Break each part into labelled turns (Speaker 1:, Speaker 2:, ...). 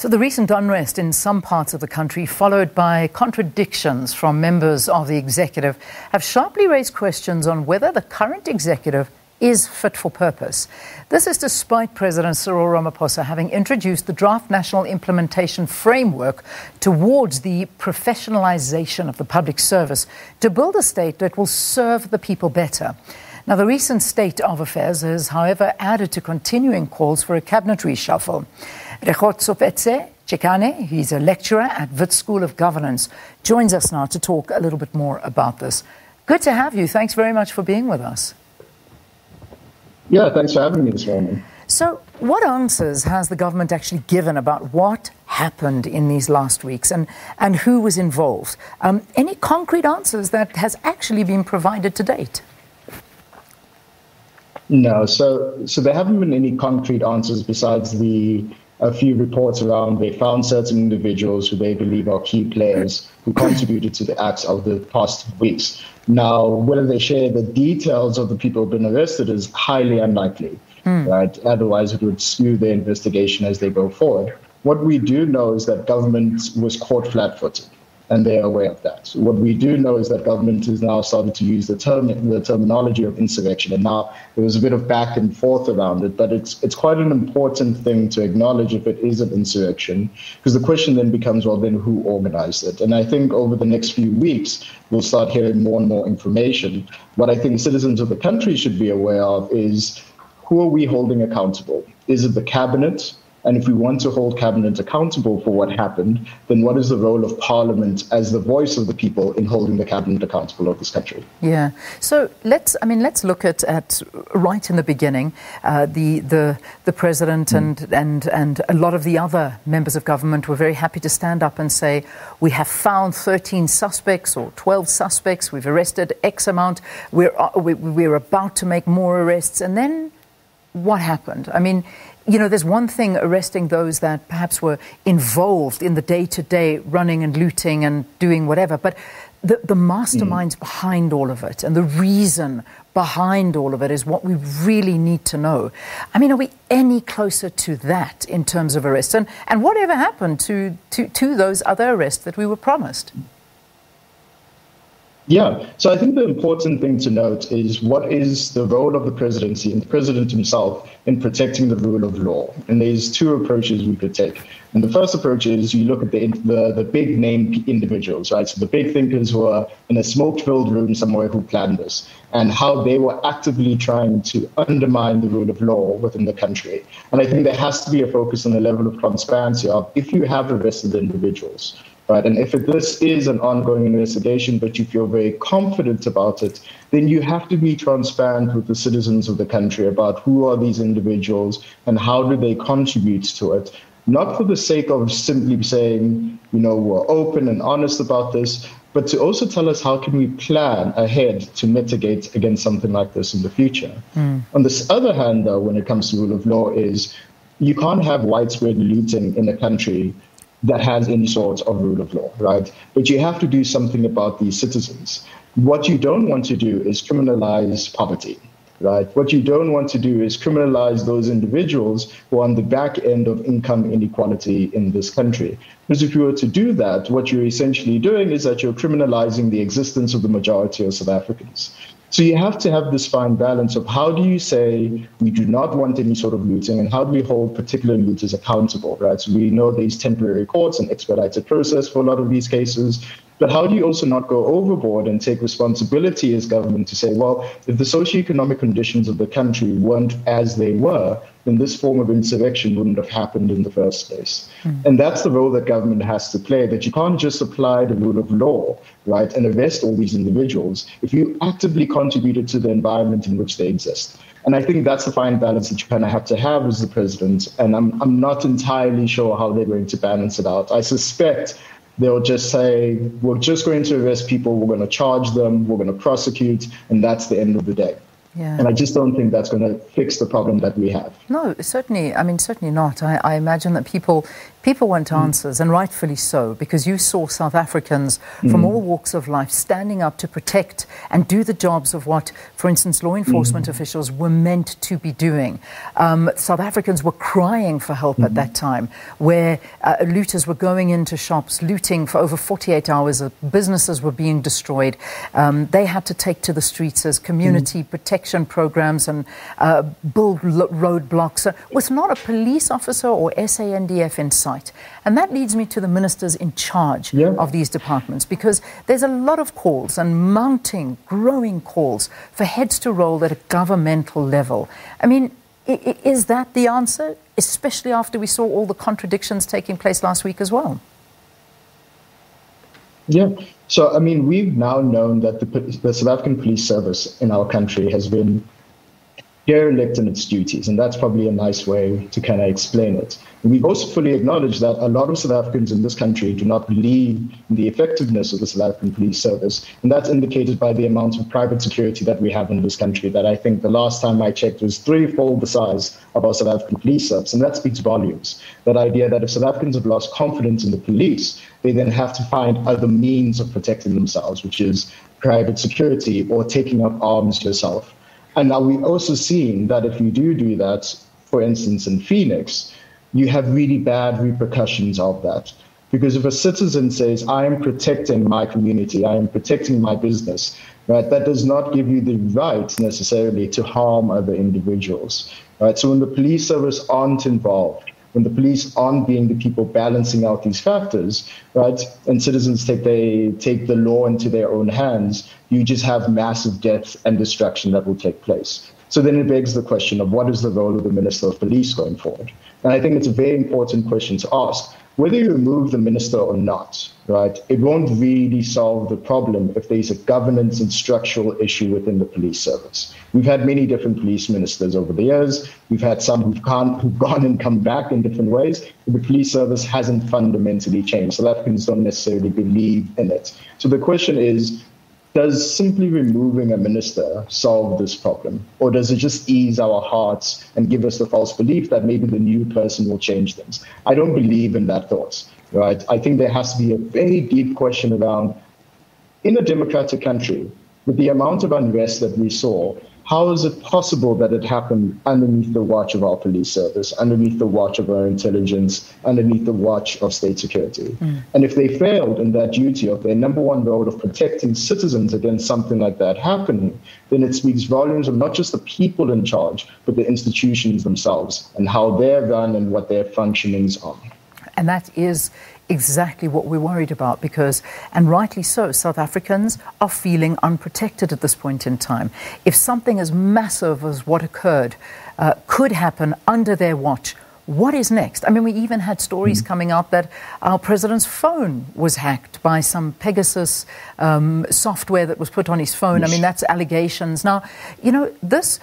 Speaker 1: So the recent unrest in some parts of the country, followed by contradictions from members of the executive, have sharply raised questions on whether the current executive is fit for purpose. This is despite President Cyril Ramaphosa having introduced the draft national implementation framework towards the professionalisation of the public service to build a state that will serve the people better. Now, the recent state of affairs has, however, added to continuing calls for a cabinet reshuffle. Rekgotsofetse Chikane, he's a lecturer at Wits School of Governance, joins us now to talk a little bit more about this. Good to have you. Thanks very much for being with us.
Speaker 2: Yeah, thanks for having me this morning.
Speaker 1: So what answers has the government actually given about what happened in these last weeks and who was involved? Any concrete answers that has actually been provided to date?
Speaker 2: No, so there haven't been any concrete answers besides a few reports around they found certain individuals who they believe are key players who contributed to the acts of the past weeks. Now, whether they share the details of the people who've been arrested is highly unlikely, right? Otherwise, it would skew the investigation as they go forward. What we do know is that government was caught flat-footed, and they're aware of that. What we do know is that government has now started to use the terminology of insurrection, and now there was a bit of back and forth around it, but it's quite an important thing to acknowledge if it is an insurrection, because the question then becomes, well, then who organized it? And I think over the next few weeks, we'll start hearing more and more information. What I think citizens of the country should be aware of is, who are we holding accountable? Is it the cabinet? And if we want to hold cabinet accountable for what happened, then what is the role of parliament as the voice of the people in holding the cabinet accountable of this country?
Speaker 1: Yeah. So let's look at right in the beginning, the president and a lot of the other members of government were very happy to stand up and say, we have found 13 suspects or 12 suspects. We've arrested X amount. We're about to make more arrests. And then what happened? I mean, you know, there's one thing arresting those that perhaps were involved in the day-to-day running and looting and doing whatever, but the masterminds behind all of it and the reason behind all of it is what we really need to know. I mean, are we any closer to that in terms of arrests? And whatever happened to those other arrests that we were promised?
Speaker 2: Yeah, so I think the important thing to note is what is the role of the presidency and the president himself in protecting the rule of law. And there's two approaches we could take. And the first approach is you look at the big name individuals, right? So the big thinkers who are in a smoke-filled room somewhere who planned this and how they were actively trying to undermine the rule of law within the country. And I think there has to be a focus on the level of transparency of if you have arrested individuals, right? And if this is an ongoing investigation, but you feel very confident about it, then you have to be transparent with the citizens of the country about who are these individuals and how do they contribute to it. Not for the sake of simply saying, you know, we're open and honest about this, but to also tell us how can we plan ahead to mitigate against something like this in the future. On the other hand, though, when it comes to rule of law is you can't have widespread looting in a country that has any sort of rule of law, right? But you have to do something about these citizens. What you don't want to do is criminalize poverty, right? What you don't want to do is criminalize those individuals who are on the back end of income inequality in this country. Because if you were to do that, what you're essentially doing is that you're criminalizing the existence of the majority of South Africans. So you have to have this fine balance of how do you say we do not want any sort of looting and how do we hold particular looters accountable, right? So we know there's temporary courts and expedited process for a lot of these cases, but how do you also not go overboard and take responsibility as government to say, well, if the socioeconomic conditions of the country weren't as they were, then this form of insurrection wouldn't have happened in the first place. And that's the role that government has to play, that you can't just apply the rule of law, right, and arrest all these individuals if you actively contributed to the environment in which they exist. And I think that's the fine balance that you kind of have to have as the president. And I'm not entirely sure how they're going to balance it out. I suspect they'll just say, we're just going to arrest people, we're going to charge them, we're going to prosecute, and that's the end of the day.
Speaker 1: Yeah.
Speaker 2: And I just don't think that's going to fix the problem that we have.
Speaker 1: No, certainly. I mean, certainly not. I imagine that people want answers, and rightfully so, because you saw South Africans from all walks of life standing up to protect and do the jobs of what, for instance, law enforcement officials were meant to be doing. South Africans were crying for help at that time, where looters were going into shops, looting for over 48 hours, businesses were being destroyed. They had to take to the streets as community protection programs and build roadblocks with not a police officer or SANDF in sight. And that leads me to the ministers in charge of these departments, because there's a lot of calls and mounting, growing calls for heads to roll at a governmental level. I mean, is that the answer, especially after we saw all the contradictions taking place last week as well?
Speaker 2: Yeah. So, I mean, we've now known that the South African police service in our country has been derelict in its duties, and that's probably a nice way to kind of explain it. We've also fully acknowledged that a lot of South Africans in this country do not believe in the effectiveness of the South African police service, and that's indicated by the amount of private security that we have in this country, that I think the last time I checked was threefold the size of our South African police service, and that speaks volumes. That idea that if South Africans have lost confidence in the police, they then have to find other means of protecting themselves, which is private security or taking up arms yourself. And now we've also seen that if you do that, for instance, in Phoenix, you have really bad repercussions of that. Because if a citizen says, I am protecting my community, I am protecting my business, right, that does not give you the right necessarily to harm other individuals. Right? So when the police service aren't involved, when the police aren't being the people balancing out these factors, right, and citizens take the law into their own hands, you just have massive death and destruction that will take place. So then it begs the question of what is the role of the Minister of Police going forward? And I think it's a very important question to ask. Whether you remove the minister or not, right, it won't really solve the problem if there's a governance and structural issue within the police service. We've had many different police ministers over the years. We've had some who've gone and come back in different ways. The police service hasn't fundamentally changed. South Africans don't necessarily believe in it. So the question is, does simply removing a minister solve this problem? Or does it just ease our hearts and give us the false belief that maybe the new person will change things? I don't believe in that thought, right? I think there has to be a very deep question around, in a democratic country, with the amount of unrest that we saw, how is it possible that it happened underneath the watch of our police service, underneath the watch of our intelligence, underneath the watch of state security? And if they failed in that duty of their number one role of protecting citizens against something like that happening, then it speaks volumes of not just the people in charge, but the institutions themselves and how they're run and what their functionings are.
Speaker 1: And that is exactly what we're worried about, because, and rightly so, South Africans are feeling unprotected at this point in time. If something as massive as what occurred could happen under their watch, what is next? I mean, we even had stories coming out that our president's phone was hacked by some Pegasus software that was put on his phone. I mean, that's allegations. Now, you know, this...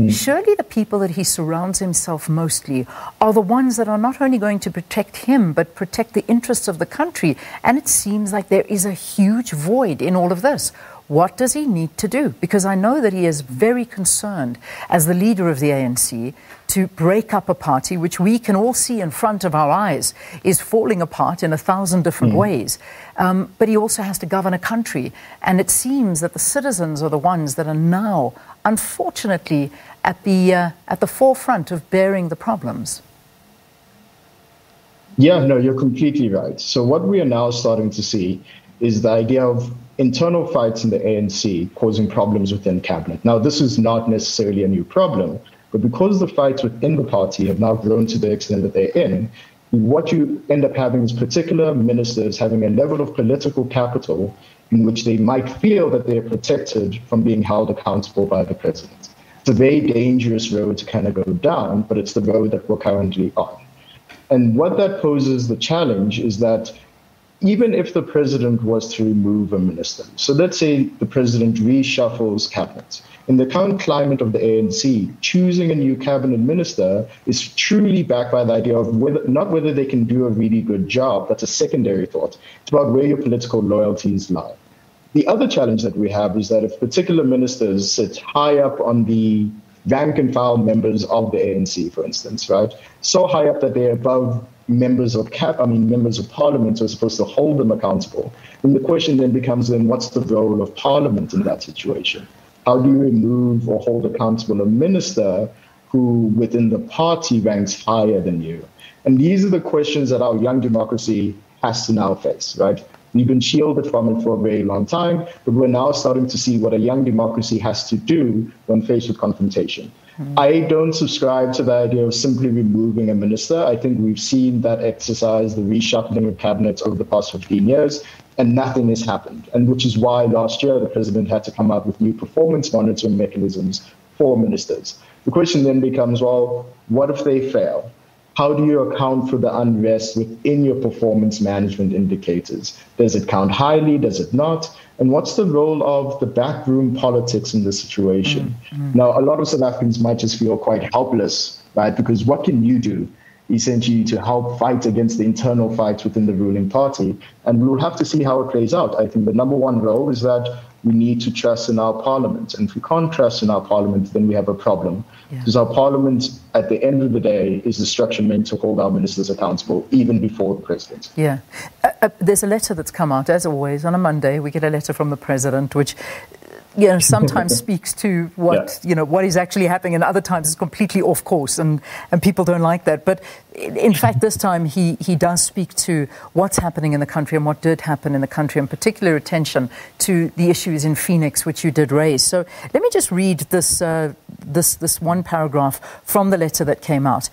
Speaker 1: Surely the people that he surrounds himself mostly are the ones that are not only going to protect him, but protect the interests of the country. And it seems like there is a huge void in all of this. What does he need to do? Because I know that he is very concerned, as the leader of the ANC, to break up a party which we can all see in front of our eyes is falling apart in 1,000 different ways. But he also has to govern a country. And it seems that the citizens are the ones that are now, unfortunately, at the forefront of bearing the problems.
Speaker 2: Yeah, no, you're completely right. So what we are now starting to see is the idea of internal fights in the ANC causing problems within cabinet. Now, this is not necessarily a new problem, but because the fights within the party have now grown to the extent that they're in, what you end up having is particular ministers having a level of political capital in which they might feel that they're protected from being held accountable by the president. It's a very dangerous road to kind of go down, but it's the road that we're currently on. And what that poses the challenge is that even if the president was to remove a minister, so let's say the president reshuffles cabinet, in the current climate of the ANC, choosing a new cabinet minister is truly backed by the idea of not whether they can do a really good job. That's a secondary thought. It's about where your political loyalties lie. The other challenge that we have is that if particular ministers sit high up on the rank and file members of the ANC, for instance, right, so high up that they're above members of parliament who are supposed to hold them accountable, then the question then becomes, what's the role of parliament in that situation? How do you remove or hold accountable a minister who within the party ranks higher than you? And these are the questions that our young democracy has to now face, right? We've been shielded from it for a very long time, but we're now starting to see what a young democracy has to do when faced with confrontation. I don't subscribe to the idea of simply removing a minister. I think we've seen that exercise, the reshuffling of cabinets over the past 15 years, and nothing has happened. And which is why last year the president had to come out with new performance monitoring mechanisms for ministers. The question then becomes, well, what if they fail? How do you account for the unrest within your performance management indicators? Does it count highly? Does it not? And what's the role of the backroom politics in this situation? Now, a lot of South Africans might just feel quite helpless, right? Because what can you do, essentially, to help fight against the internal fights within the ruling party? And we'll have to see how it plays out. I think the number one role is that we need to trust in our parliament. And if we can't trust in our parliament, then we have a problem. Because our parliament, at the end of the day, is the structure meant to hold our ministers accountable, even before the president.
Speaker 1: Yeah. There's a letter that's come out, as always, on a Monday. We get a letter from the president, which sometimes speaks to what, what is actually happening, and other times it's completely off course, and people don't like that. But in fact, this time he does speak to what's happening in the country and what did happen in the country, and particular attention to the issues in Phoenix, which you did raise. So let me just read this one paragraph from the letter that came out.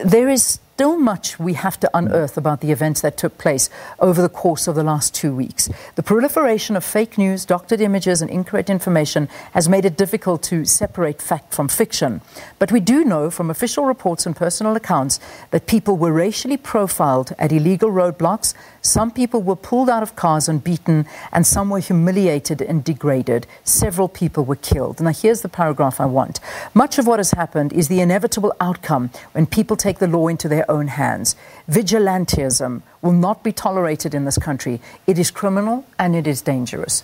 Speaker 1: There is still much we have to unearth about the events that took place over the course of the last 2 weeks. The proliferation of fake news, doctored images and incorrect information has made it difficult to separate fact from fiction. But we do know from official reports and personal accounts that people were racially profiled at illegal roadblocks, some people were pulled out of cars and beaten, and some were humiliated and degraded. Several people were killed. Now here's the paragraph I want. Much of what has happened is the inevitable outcome when people take the law into their own hands. Vigilantism will not be tolerated in this country. It is criminal and it is dangerous.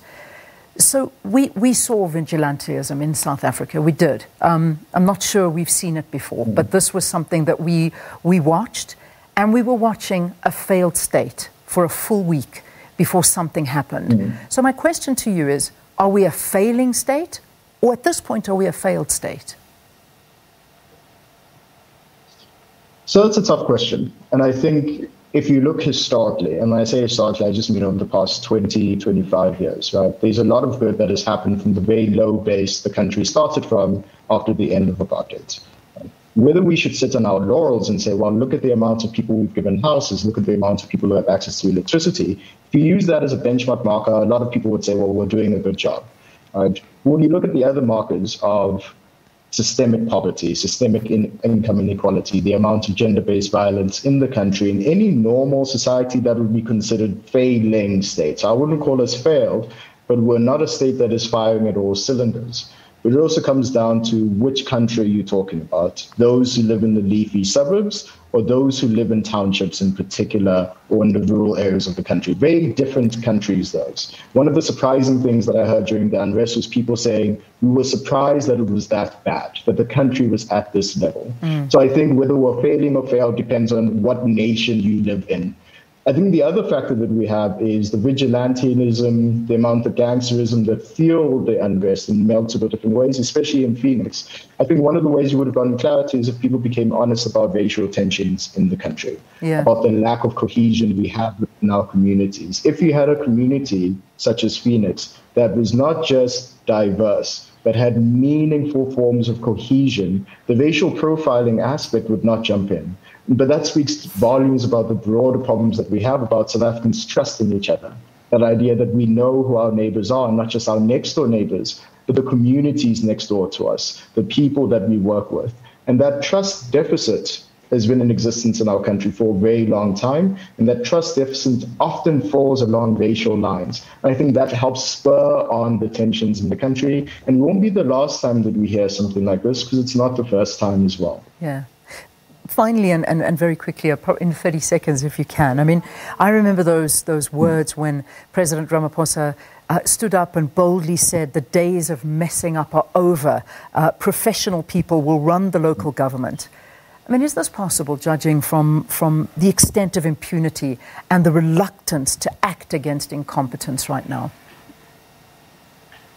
Speaker 1: So we saw vigilantism in South Africa. We did. I'm not sure we've seen it before, but this was something that we watched, and we were watching a failed state for a full week before something happened. So my question to you is, are we a failing state, or at this point are we a failed state?
Speaker 2: So that's a tough question. And I think if you look historically, and when I say historically, I just mean over the past 20, 25 years, right? There's a lot of good that has happened from the very low base the country started from after the end of apartheid. Whether we should sit on our laurels and say, well, look at the amount of people we've given houses, look at the amount of people who have access to electricity. If you use that as a benchmark marker, a lot of people would say, well, we're doing a good job. Right? When you look at the other markers of systemic poverty, systemic income inequality, the amount of gender-based violence in the country, in any normal society that would be considered failing states. I wouldn't call us failed, but we're not a state that is firing at all cylinders. But it also comes down to which country you're talking about, those who live in the leafy suburbs or those who live in townships in particular or in the rural areas of the country. Very different countries, those. One of the surprising things that I heard during the unrest was people saying, we were surprised that it was that bad, that the country was at this level. So I think whether we're failing or failed depends on what nation you live in. I think the other factor that we have is the vigilantism, the amount of gangsterism that fueled the unrest in multiple different ways, especially in Phoenix. I think one of the ways you would have gotten clarity is if people became honest about racial tensions in the country, about the lack of cohesion we have within our communities. If you had a community such as Phoenix that was not just diverse, but had meaningful forms of cohesion, the racial profiling aspect would not jump in. But that speaks volumes about the broader problems that we have about South Africans trusting each other. That idea that we know who our neighbors are, not just our next door neighbors, but the communities next door to us, the people that we work with. And that trust deficit has been in existence in our country for a very long time. And that trust deficit often falls along racial lines. And I think that helps spur on the tensions in the country. And it won't be the last time that we hear something like this, because it's not the first time as well.
Speaker 1: Yeah. Finally, and very quickly, in 30 seconds if you can. I mean, I remember those words when President Ramaphosa stood up and boldly said the days of messing up are over. Professional people will run the local government. I mean, is this possible, judging from the extent of impunity and the reluctance to act against incompetence right now?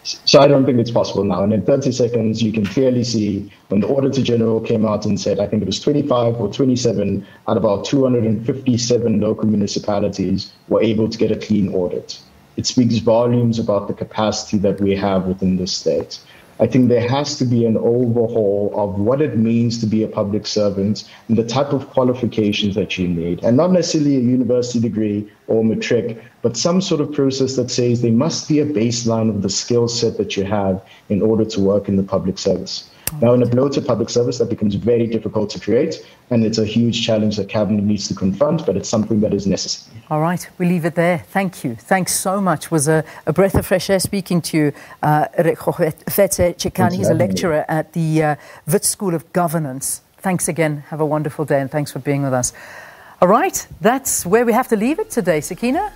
Speaker 2: So I don't think it's possible now. And in 30 seconds, you can clearly see when the Auditor General came out and said, I think it was 25 or 27 out of our 257 local municipalities were able to get a clean audit. It speaks volumes about the capacity that we have within the state. I think there has to be an overhaul of what it means to be a public servant and the type of qualifications that you need. And not necessarily a university degree or matric, but some sort of process that says there must be a baseline of the skill set that you have in order to work in the public service. Now, in a bloated public service, that becomes very difficult to create, and it's a huge challenge that Cabinet needs to confront, but it's something that is necessary.
Speaker 1: All right, we leave it there. Thank you. Thanks so much. It was a breath of fresh air speaking to you. Rekgotsofetse Chikane, he's a lecturer at the Wits School of Governance. Thanks again. Have a wonderful day, and thanks for being with us. All right, that's where we have to leave it today. Sakina?